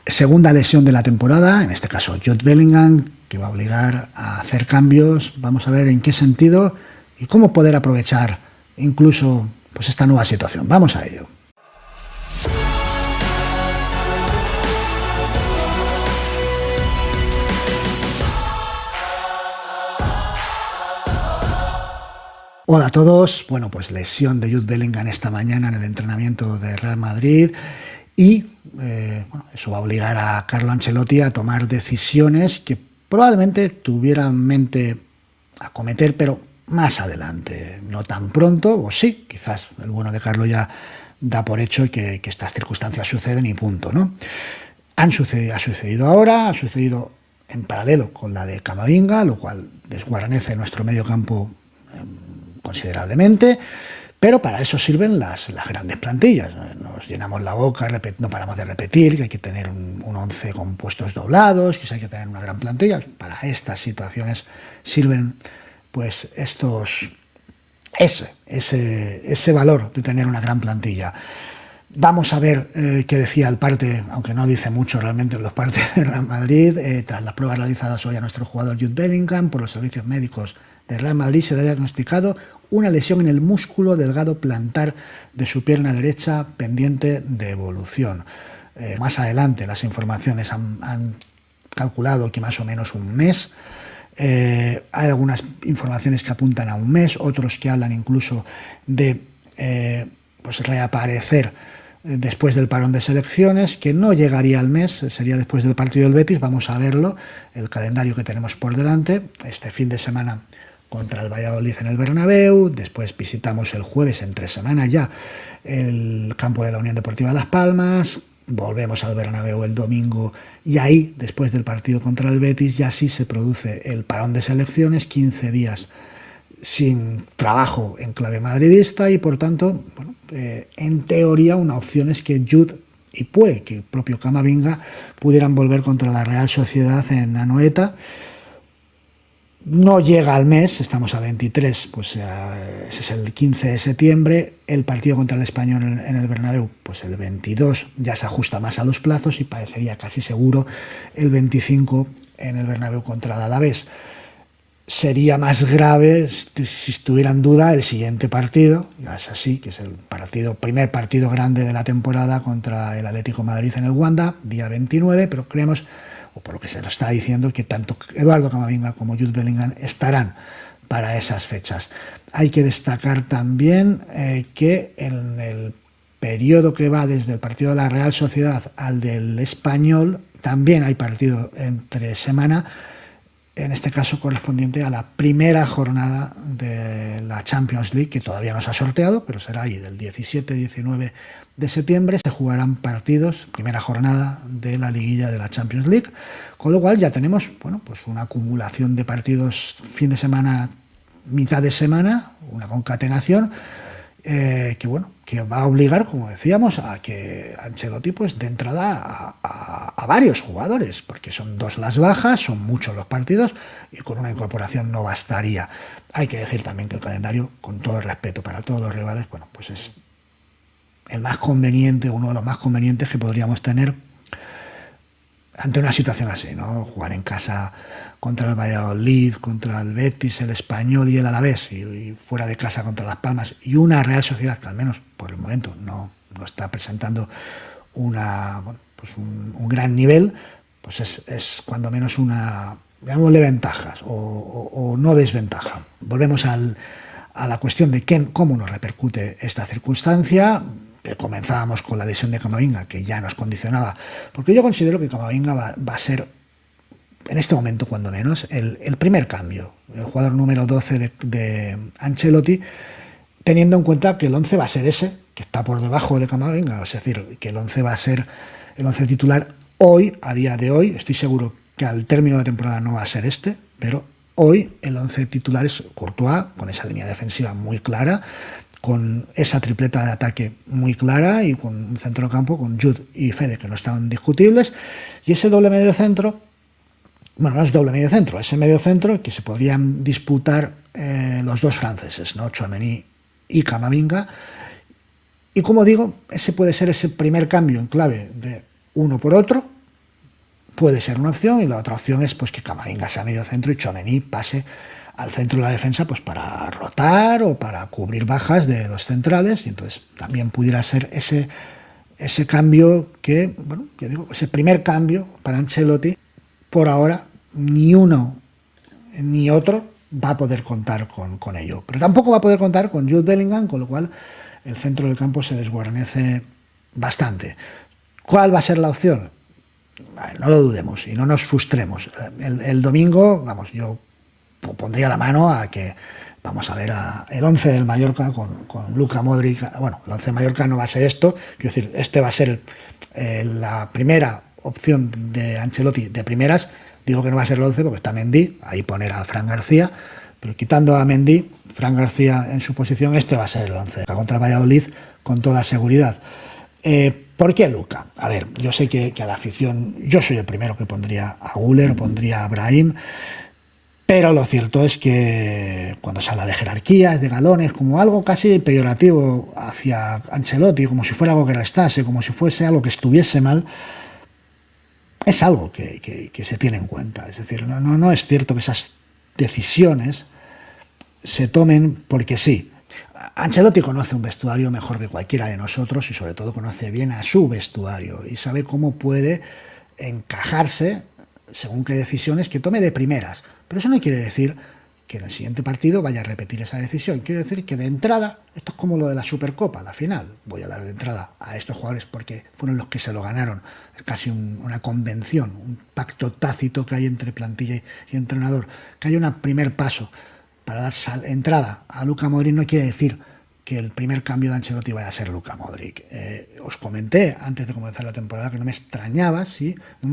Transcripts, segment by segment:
segunda lesión de la temporada, en este caso Jude Bellingham, que va a obligar a hacer cambios. Vamos a ver en qué sentido y cómo poder aprovechar incluso pues esta nueva situación. Vamos a ello. Hola a todos. Bueno, pues lesión de Jude Bellingham esta mañana en el entrenamiento de Real Madrid y bueno, eso va a obligar a Carlo Ancelotti a tomar decisiones que probablemente tuviera en mente acometer, pero más adelante, no tan pronto, o sí, quizás el bueno de Carlo ya da por hecho que estas circunstancias suceden y punto, ¿no? Ha sucedido ahora, ha sucedido en paralelo con la de Camavinga, lo cual desguarnece nuestro medio campo considerablemente, pero para eso sirven las grandes plantillas. Nos llenamos la boca, no paramos de repetir que hay que tener un 11 con puestos doblados, que hay que tener una gran plantilla. Para estas situaciones sirven pues ese valor de tener una gran plantilla. Vamos a ver qué decía el parte, aunque no dice mucho realmente en los partes de Real Madrid. Tras las pruebas realizadas hoy a nuestro jugador Jude Bellingham por los servicios médicos de Real Madrid, se ha diagnosticado una lesión en el músculo delgado plantar de su pierna derecha pendiente de evolución. Más adelante las informaciones han calculado que más o menos un mes. Hay algunas informaciones que apuntan a un mes, otros que hablan incluso de pues reaparecer después del parón de selecciones, que no llegaría al mes, sería después del partido del Betis. Vamos a verlo, el calendario que tenemos por delante. Este fin de semana contra el Valladolid en el Bernabéu, después visitamos el jueves, entre semana ya, el campo de la Unión Deportiva Las Palmas, volvemos al Bernabéu el domingo y ahí, después del partido contra el Betis, ya sí se produce el parón de selecciones, 15 días sin trabajo en clave madridista y por tanto, bueno, en teoría una opción es que Jude y puede que el propio Camavinga pudieran volver contra la Real Sociedad en Anoeta. No llega al mes, estamos a 23, pues ese es el 15 de septiembre, el partido contra el Español en el Bernabéu, pues el 22 ya se ajusta más a los plazos y parecería casi seguro el 25 en el Bernabéu contra el Alavés. Sería más grave si estuviera en duda el siguiente partido, ya es así, que es el primer partido grande de la temporada contra el Atlético de Madrid en el Wanda, día 29, pero creemos, o por lo que se nos está diciendo, que tanto Eduardo Camavinga como Jude Bellingham estarán para esas fechas. Hay que destacar también que en el periodo que va desde el partido de la Real Sociedad al del Español, también hay partido entre semana, en este caso correspondiente a la primera jornada de la Champions League, que todavía no se ha sorteado, pero será ahí del 17-19 de septiembre, se jugarán partidos, primera jornada de la liguilla de la Champions League, con lo cual ya tenemos, bueno, pues una acumulación de partidos fin de semana, mitad de semana, una concatenación, que va a obligar, como decíamos, a que Ancelotti pues dé entrada a varios jugadores, porque son 2 las bajas, son muchos los partidos y con una incorporación no bastaría. Hay que decir también que el calendario, con todo el respeto para todos los rivales, bueno, pues es el más conveniente, uno de los más convenientes que podríamos tener ante una situación así, ¿no? Jugar en casa contra el Valladolid, contra el Betis, el Español y el Alavés, y fuera de casa contra Las Palmas, y una Real Sociedad que al menos por el momento no está presentando un gran nivel, pues es cuando menos una, llamémosle, ventajas o no desventaja. Volvemos a la cuestión de cómo nos repercute esta circunstancia. Comenzábamos con la lesión de Camavinga, que ya nos condicionaba, porque yo considero que Camavinga va a ser, en este momento cuando menos, el primer cambio, el jugador número 12 de Ancelotti, teniendo en cuenta que el 11 va a ser ese, que está por debajo de Camavinga, es decir, que el 11 va a ser el 11 titular hoy, a día de hoy. Estoy seguro que al término de la temporada no va a ser este, pero hoy el 11 titular es Courtois, con esa línea defensiva muy clara, con esa tripleta de ataque muy clara y con un centrocampo con Jude y Fede, que no estaban discutibles, y ese doble medio centro, bueno, no es doble medio centro, ese medio centro que se podrían disputar los dos franceses, ¿no? Tchouaméni y Camavinga, y como digo, ese puede ser ese primer cambio en clave de uno por otro, puede ser una opción, y la otra opción es pues que Camavinga sea medio centro y Tchouaméni pase al centro de la defensa pues para rotar o para cubrir bajas de dos centrales, y entonces también pudiera ser ese cambio que, bueno, ya digo, ese primer cambio para Ancelotti. Por ahora ni uno ni otro va a poder contar con ello, pero tampoco va a poder contar con Jude Bellingham, con lo cual el centro del campo se desguarnece bastante. ¿Cuál va a ser la opción? No lo dudemos y no nos frustremos. El domingo, vamos, yo pondría la mano a que vamos a ver el 11 del Mallorca con Luka Modric. Bueno, el 11 del Mallorca no va a ser esto, quiero decir, este va a ser la primera opción de Ancelotti de primeras. Digo que no va a ser el 11 porque está Mendy, ahí poner a Fran García, pero quitando a Mendy, Fran García en su posición, este va a ser el 11 contra Valladolid con toda seguridad. ¿Por qué Luka? A ver, yo sé que a la afición, yo soy el primero que pondría a Güler, pondría a Brahim, pero lo cierto es que cuando se habla de jerarquías, de galones, como algo casi peyorativo hacia Ancelotti, como si fuera algo que restase, como si fuese algo que estuviese mal, es algo que se tiene en cuenta. Es decir, no es cierto que esas decisiones se tomen porque sí. Ancelotti conoce un vestuario mejor que cualquiera de nosotros y sobre todo conoce bien a su vestuario y sabe cómo puede encajarse según qué decisiones que tome de primeras. Pero eso no quiere decir que en el siguiente partido vaya a repetir esa decisión. Quiere decir que de entrada, esto es como lo de la Supercopa, la final, voy a dar de entrada a estos jugadores porque fueron los que se lo ganaron. Es casi una convención, un pacto tácito que hay entre plantilla y entrenador. Que haya un primer paso para dar entrada a Luka Modric no quiere decir que el primer cambio de Ancelotti vaya a ser Luka Modric. Os comenté antes de comenzar la temporada que no me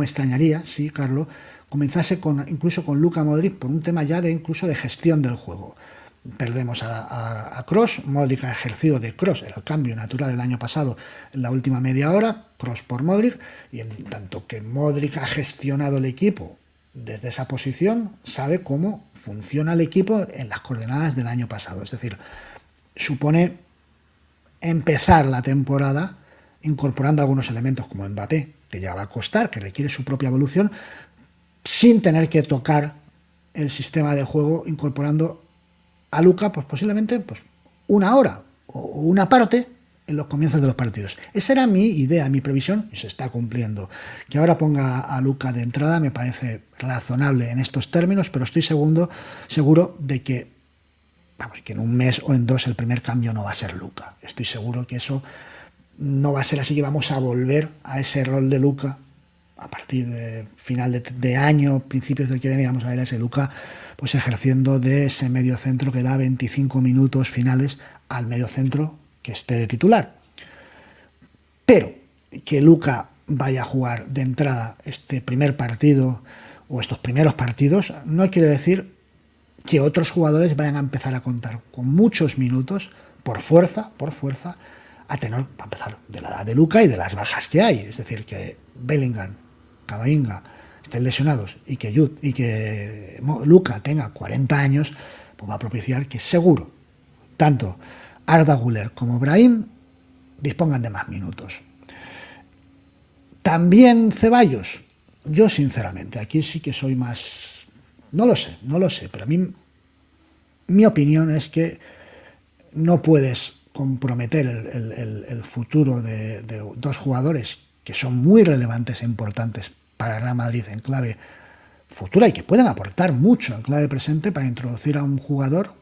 extrañaría si Carlo comenzase incluso con Luka Modric por un tema ya incluso de gestión del juego. Perdemos a Kroos, Modric ha ejercido de Kroos, era el cambio natural el año pasado en la última media hora, Kroos por Modric, y en tanto que Modric ha gestionado el equipo desde esa posición, sabe cómo funciona el equipo en las coordenadas del año pasado, es decir, supone empezar la temporada incorporando algunos elementos como Mbappé, que ya va a costar, que requiere su propia evolución, sin tener que tocar el sistema de juego, incorporando a Luka pues posiblemente pues, una hora o una parte en los comienzos de los partidos. Esa era mi idea, mi previsión, y se está cumpliendo. Que ahora ponga a Luka de entrada me parece razonable en estos términos, pero estoy seguro de que vamos, que en un mes o en dos el primer cambio no va a ser Luka. Estoy seguro que eso no va a ser así, que vamos a volver a ese rol de Luka a partir de final de año, principios del que viene, vamos a ver a ese Luka pues ejerciendo de ese medio centro que da 25 minutos finales al medio centro que esté de titular. Pero que Luka vaya a jugar de entrada este primer partido o estos primeros partidos no quiere decir que otros jugadores vayan a empezar a contar con muchos minutos por fuerza, a tenor, para empezar, de la edad de Luka y de las bajas que hay. Es decir, que Bellingham, Camavinga estén lesionados y que Luka tenga 40 años, pues va a propiciar que seguro tanto Arda Güler como Brahim dispongan de más minutos. También Ceballos, yo sinceramente, aquí sí que soy más... No lo sé, pero a mí mi opinión es que no puedes comprometer el futuro de dos jugadores que son muy relevantes e importantes para Real Madrid en clave futura y que pueden aportar mucho en clave presente para introducir a un jugador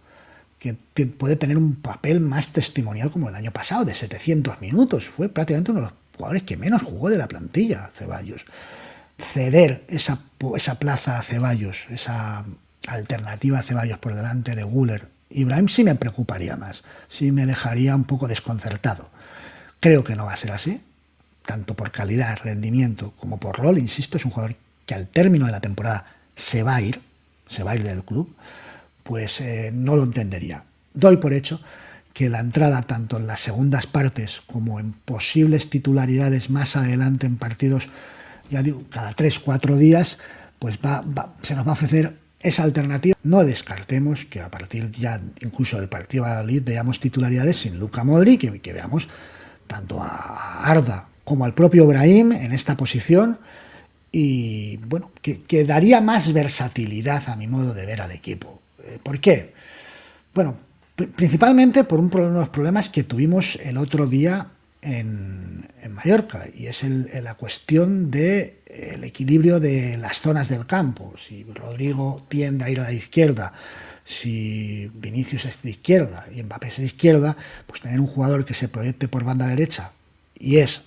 que puede tener un papel más testimonial como el año pasado, de 700 minutos. Fue prácticamente uno de los jugadores que menos jugó de la plantilla, Ceballos. Ceder esa plaza a Ceballos, esa alternativa a Ceballos por delante de Güler y Brahim sí me preocuparía más, sí me dejaría un poco desconcertado. Creo que no va a ser así, tanto por calidad, rendimiento como por rol. Insisto, es un jugador que al término de la temporada se va a ir del club, pues no lo entendería. Doy por hecho que la entrada tanto en las segundas partes como en posibles titularidades más adelante en partidos, ya digo, cada 3-4 días, pues se nos va a ofrecer esa alternativa. No descartemos que a partir ya incluso del partido de Valladolid veamos titularidades sin Luka Modric, que veamos tanto a Arda como al propio Brahim en esta posición y bueno, que daría más versatilidad a mi modo de ver al equipo. ¿Por qué? Bueno, principalmente por uno de los problemas que tuvimos el otro día en Mallorca, y es la cuestión del equilibrio de las zonas del campo. Si Rodrigo tiende a ir a la izquierda, si Vinicius es de izquierda y Mbappé es de izquierda, pues tener un jugador que se proyecte por banda derecha, y es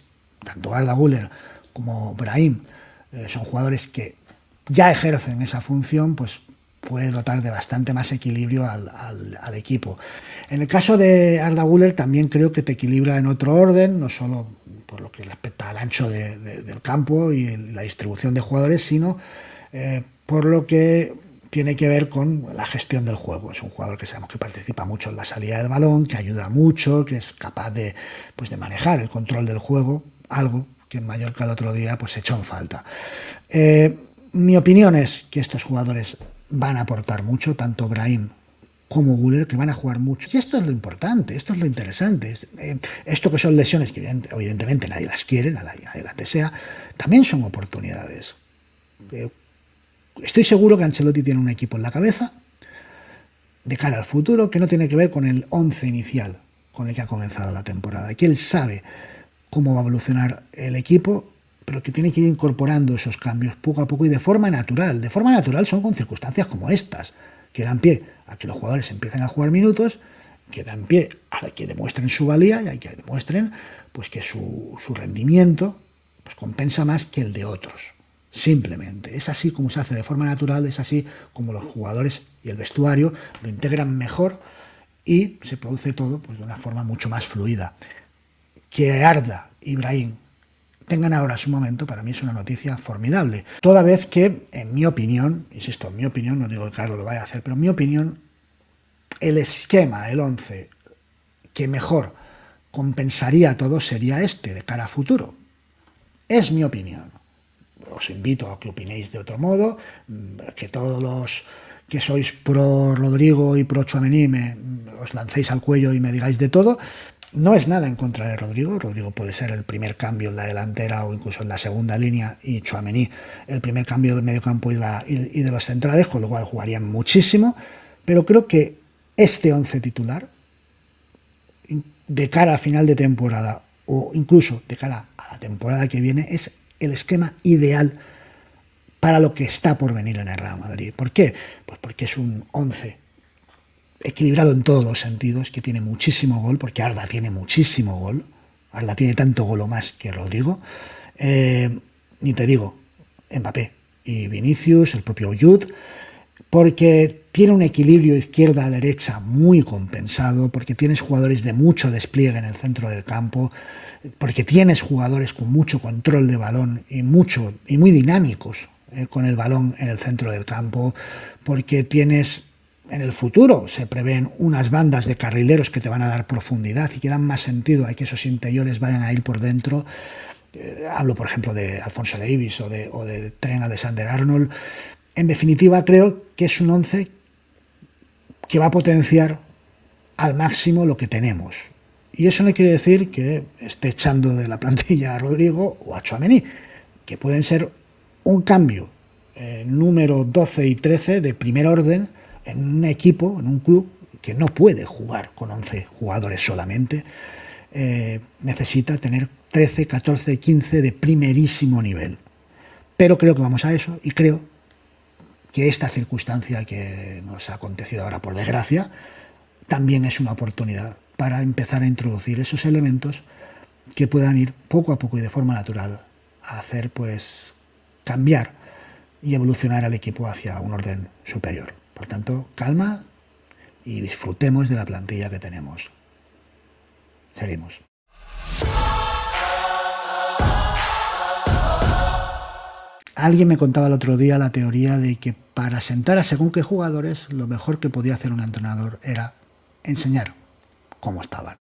tanto Arda Güler como Brahim, son jugadores que ya ejercen esa función, pues puede dotar de bastante más equilibrio al equipo. En el caso de Arda Güler también creo que te equilibra en otro orden, no solo por lo que respecta al ancho del campo y la distribución de jugadores, sino por lo que tiene que ver con la gestión del juego. Es un jugador que sabemos que participa mucho en la salida del balón, que ayuda mucho, que es capaz de manejar el control del juego, algo que en Mallorca el otro día pues echó en falta. Mi opinión es que estos jugadores van a aportar mucho, tanto Brahim como Güler, que van a jugar mucho. Y esto es lo importante, esto es lo interesante. Esto que son lesiones que evidentemente nadie las quiere, nadie las desea, también son oportunidades. Estoy seguro que Ancelotti tiene un equipo en la cabeza de cara al futuro que no tiene que ver con el 11 inicial con el que ha comenzado la temporada, que él sabe cómo va a evolucionar el equipo, pero que tiene que ir incorporando esos cambios poco a poco y de forma natural. De forma natural son con circunstancias como estas, que dan pie a que los jugadores empiecen a jugar minutos, que dan pie a que demuestren su valía y a que demuestren pues que su rendimiento pues compensa más que el de otros. Simplemente. Es así como se hace de forma natural, es así como los jugadores y el vestuario lo integran mejor y se produce todo pues de una forma mucho más fluida. Que Arda y Brahim tengan ahora su momento, para mí es una noticia formidable. Toda vez que, en mi opinión, insisto, en mi opinión, no digo que Carlos lo vaya a hacer, pero en mi opinión, el esquema, el 11, que mejor compensaría a todo sería este, de cara a futuro. Es mi opinión. Os invito a que opinéis de otro modo, que todos los que sois pro Rodrigo y pro Tchouaméni os lancéis al cuello y me digáis de todo. No es nada en contra de Rodrigo. Rodrigo puede ser el primer cambio en la delantera o incluso en la segunda línea, y Tchouaméni el primer cambio del medio campo y de los centrales, con lo cual jugarían muchísimo. Pero creo que este 11 titular, de cara a final de temporada o incluso de cara a la temporada que viene, es el esquema ideal para lo que está por venir en el Real Madrid. ¿Por qué? Pues porque es un 11 equilibrado en todos los sentidos, que tiene muchísimo gol, porque Arda tiene muchísimo gol. Arda tiene tanto gol o más que Rodrigo. Ni te digo, Mbappé y Vinicius, el propio Jude, porque tiene un equilibrio izquierda-derecha muy compensado, porque tienes jugadores de mucho despliegue en el centro del campo, porque tienes jugadores con mucho control de balón y muy dinámicos con el balón en el centro del campo, porque tienes en el futuro, se prevén unas bandas de carrileros que te van a dar profundidad y que dan más sentido a que esos interiores vayan a ir por dentro. Hablo, por ejemplo, de Alphonso Davies o de Trent Alexander-Arnold. En definitiva, creo que es un 11 que va a potenciar al máximo lo que tenemos. Y eso no quiere decir que esté echando de la plantilla a Rodrigo o a Tchouaméni, que pueden ser un cambio número 12 y 13 de primer orden en un equipo, en un club que no puede jugar con 11 jugadores solamente. Necesita tener 13, 14, 15 de primerísimo nivel. Pero creo que vamos a eso, y creo que esta circunstancia que nos ha acontecido ahora, por desgracia, también es una oportunidad para empezar a introducir esos elementos que puedan ir poco a poco y de forma natural a hacer pues cambiar y evolucionar al equipo hacia un orden superior. Por tanto, calma y disfrutemos de la plantilla que tenemos. Seguimos. Alguien me contaba el otro día la teoría de que para sentar a según qué jugadores, lo mejor que podía hacer un entrenador era enseñar cómo estaban.